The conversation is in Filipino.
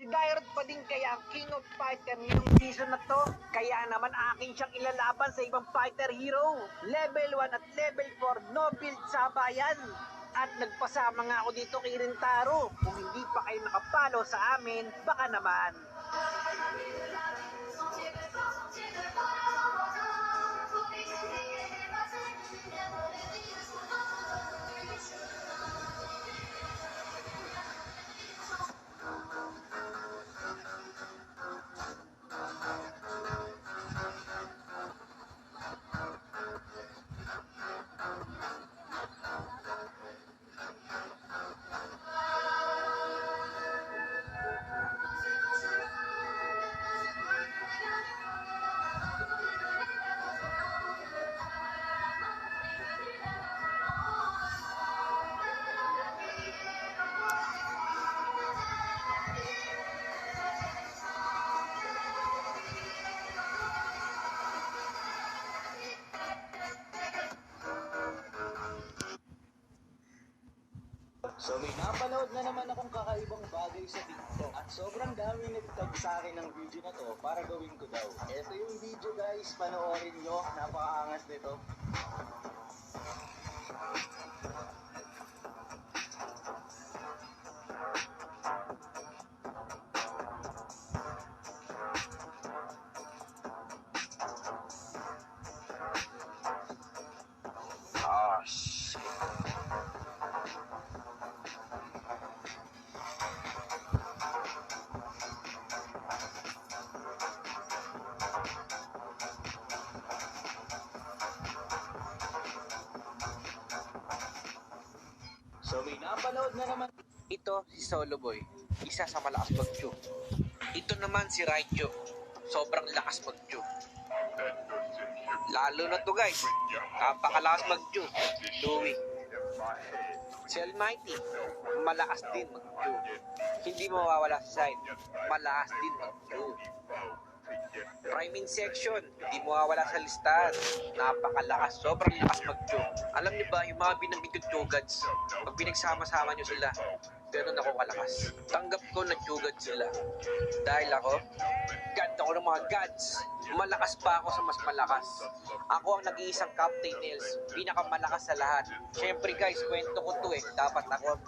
Dairot pa din kaya ang King of Fighter ngayong season na to. Kaya naman akin siyang ilalaban sa ibang fighter hero. Level 1 at level 4 no build sabayan. At nagpasama nga ako dito kay Rintaro. Kung hindi pa kayo nakapalo sa amin, baka naman. So may napanood na naman akong kakaibang bagay sa TikTok at sobrang dami nagtag sa akin ng video na to para gawin ko daw. Ito yung video guys, panoorin nyo, napakaangas nito. So may napanood na naman. Ito si Solo Boy, isa sa malakas mag-chew. Ito naman si Raichu, sobrang lakas mag-chew. Lalo na to guys, napakalakas mag-chew. Louie. Si Almighty, malakas din mag-chew. Hindi mawawala sa side, malakas din mag-chew. Priming section, hindi mawawala sa listahan. Napakalakas, sobrang lakas mag-chew. Alam niyo ba, yung mga binanggit yung Chugats, pag pinagsama-sama niyo sila, ganun ako kalakas. Tanggap ko na Chugats sila. Dahil ako, god ako ng mga gods. Malakas pa ako sa mas malakas. Ako ang nag-iisang Captain Nails, pinakamalakas sa lahat. Siyempre guys, kwento ko to dapat ako ang